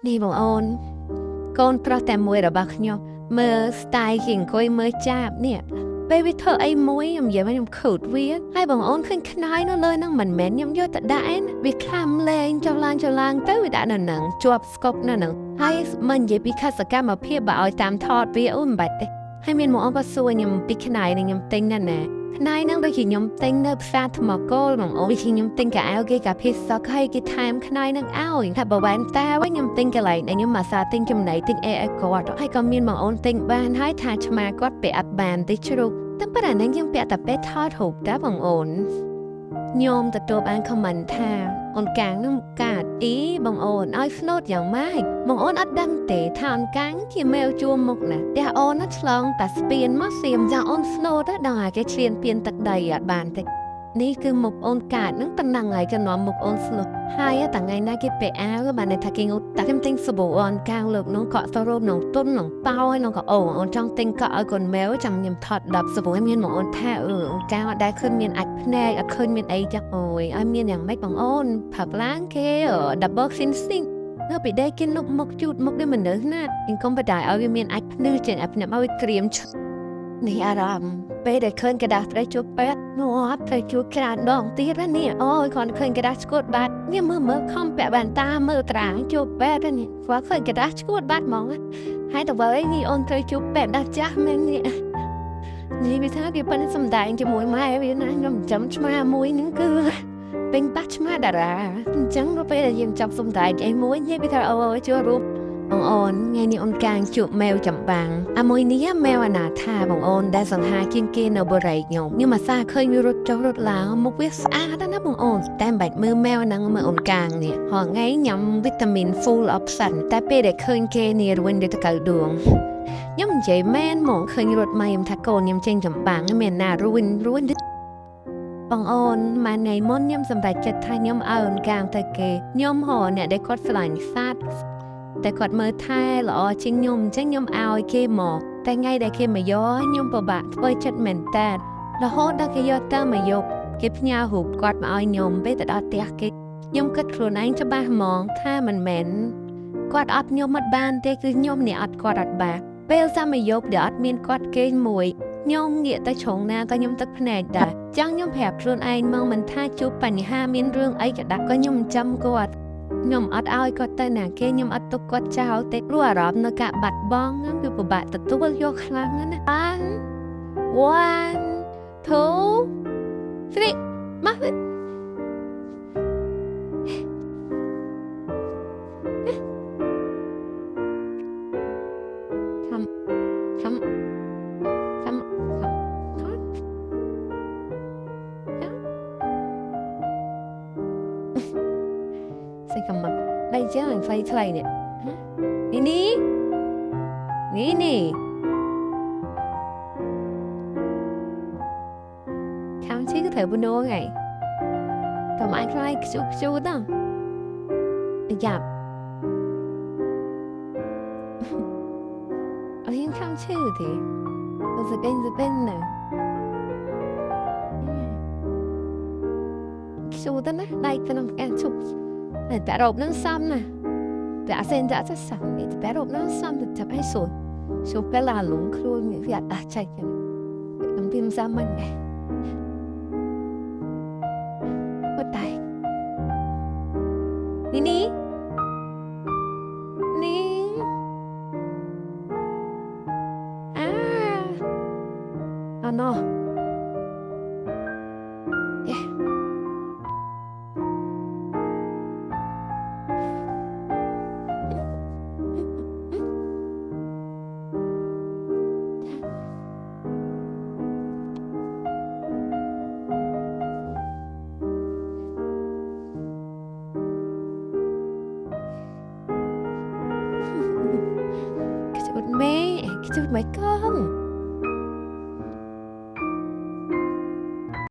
នេះបងអូនកូនប្រុសតែមួយរបស់ខ្ញុំមើល style គេអង្គុយមើលចាប់នេះពេលវាធ្វើអីមួយខ្ញុំនិយាយខ្ញុំខូតវាហើយបងអូនឃើញខ្នើយនៅលើហ្នឹងមិនមែនខ្ញុំយកទៅដាក់ឯណាវាខំលេងចុះឡើងទៅវាដាក់នៅហ្នឹងជាប់ស្កប់នៅហ្នឹងហើយមិននិយាយពីខសកម្មភាពបើឲ្យតាមថតវាអូមិនបាច់ទេហើយមានបងអូនក៏សួរខ្ញុំពីខ្នើយនឹងខ្ញុំទិញណាស់ណាខ្នើយហ្នឹងដូចជាខ្ញុំទិញនៅផ្សារថ្មគោលបងអូនដូចជាខ្ញុំទិញកៅអៅគេកាភេសកហើយគេថែមខ្នើយហ្នឹងឲ្យថាបើវ៉ែនតាវិញខ្ញុំទិញកន្លែងខ្ញុំមកសាទិញចំណៃទិញអីឲ្យគាត់ហើយក៏មានបងអូនទិញបានហើយថាឆ្មាគាត់ពាក់អត់បានទេជ្រុកតែប៉ុន្តែហ្នឹងខ្ញុំពាក់តែពេលថតរូបតាបងអូនខ្ញុំទទួលបាន comment ថាអូនកាងនឹងកាតអីបងអូនឲ្យ float យ៉ាងម៉េចបងអូនអត់ដឹងទេថាអូនកាងជាមេវជួមមុខណាតែអូនណាឆ្លងតាស្ពានមកសៀមចាអូន float ដល់ឲ្យគេឆ្លៀនពៀនទឹកដីអត់បានទេនេះគឺមុខអូនកាតនឹងតំណឹងហើយក៏នាំមុខអូនស្លុតហើយតែថ្ងៃណាគេពាក់អាវបានថាគេងូតតែខ្ញុំទិញសាប៊ូអូនកាងលើកនោះក៏សរោបនោះទុននោះប៉ោហើយនោះក៏អូនចង់ទិញក៏ឲ្យកូនម៉ែវចាំខ្ញុំថត10សាប៊ូមានមកអូនថាអូនកាងអត់ដែលឃើញមានអាចភ្នែកអត់ឃើញមានអីចាក់អូយឲ្យមានយ៉ាងម៉េចបងអូនផឹកឡើងគេ double cleansing នៅពីដេកគេលុបមុខជូតមុខដូចមនុស្សណាខ្ញុំកុំបដាឲ្យវាមានអាចភ្នឺជាងអាចភ្នាក់ឲ្យក្រៀមនេះអារម្មណ៍ពេលដែលឃើញกระดาษត្រូវជួបពេទ្យនោះអត់ត្រូវជួបក្រានដងទៀតនេះអូយគាត់ឃើញกระดาษឈួតបាត់នេះមើលខំពាក់បានតាមើលត្រាងជួបពេទ្យនេះគាត់ឃើញกระดาษឈួតបាត់ហ្មងហើយតើបើនេះអូនត្រូវជួបពេទ្យដល់ចាស់មែននេះវាថាគេប៉ិនសំដែងជាមួយម៉ែវាណាខ្ញុំចាំឆ្មាមួយហ្នឹងគឺពេញបាច់ឆ្មាតារាអញ្ចឹងពេលដែលយើងចាប់សំដែងអីមួយនិយាយពីថាអូយជួបរូបបងអូនថ្ងៃនេះអូនកាងជួបម៉ែវចំបាំងអាមួយនេះម៉ែវអាណាថាបងអូនដែលសង្ហាជាងគេនៅបរិយខ្ញុំអាសាឃើញវារត់ចុះរត់ឡើងមុខវាស្អាតណាបងអូនតែមិនបាច់មើលម៉ែវហ្នឹងមើលអូនកាងនេះហងៃញ៉ាំវីតាមីន full option តែពេលដែលឃើញគេនេះរួញទៅកៅដួងខ្ញុំនិយាយមែនមកឃើញរត់មកខ្ញុំថាកូនខ្ញុំចេញចំបាំងមានណារួញបងអូនម៉ែថ្ងៃមុនខ្ញុំសម្រេចចិត្តថាខ្ញុំឲ្យអូនកាងទៅគេខ្ញុំហៅអ្នកដែលគាត់ស្រឡាញ់សត្វតែគាត់មើលថែល្អជាងខ្ញុំអញ្ចឹងខ្ញុំឲ្យគេមកតែថ្ងៃដែលគេមកយកខ្ញុំពិបាកធ្វើចិត្តមែនតើរហូតដល់គេយកទៅមកយកគេផ្ញើរូបគាត់មកឲ្យខ្ញុំពេលទៅដល់ផ្ទះគេខ្ញុំគិតខ្លួនឯងច្បាស់ហ្មងថាមិនមែនគាត់អត់ខ្ញុំអត់បានទេគឺខ្ញុំនេះអត់គាត់អត់បានពេលសាមកយកដែលអត់មានគាត់គេមួយខ្ញុំងាកទៅជ្រុងណាក៏ខ្ញុំទឹកភ្នែកដែរចឹងខ្ញុំប្រាប់ខ្លួនឯងមកមិនថាជួបបញ្ហាមានរឿងអីក៏ដាក់ក៏ខ្ញុំចាំគាត់ខ្ញុំអត់ឲ្យគាត់ទៅណាគេខ្ញុំអត់ទុកគាត់ចោលទេព្រោះអារម្មណ៍នៅការបាត់បង់ហ្នឹងវាពិបាកទទួលយកខ្លាំងណាស់ 1 2 3មកសេកំមកដៃចឹងផ្លៃថ្លៃនេះនេះខាំឈីក៏ត្រូវបណូไงតើមកខ្លាយខ្ជូតណាយ៉ាប់អត់ខាំឈីទេទៅស្ពេនណាខ្ជូតណាដៃទៅនឹងការជប់តែតែរ៉ូបនឹងសំណាតែអាសេនតែសំនេះតែរ៉ូបនឹងសំទៅចាប់ឲ្យសួរពេលឡាលងខ្លួនវាអត់អាចចឹងខ្ញុំពីសំមិនដែរអត់តែនេះអូណូmẹ chút mấy con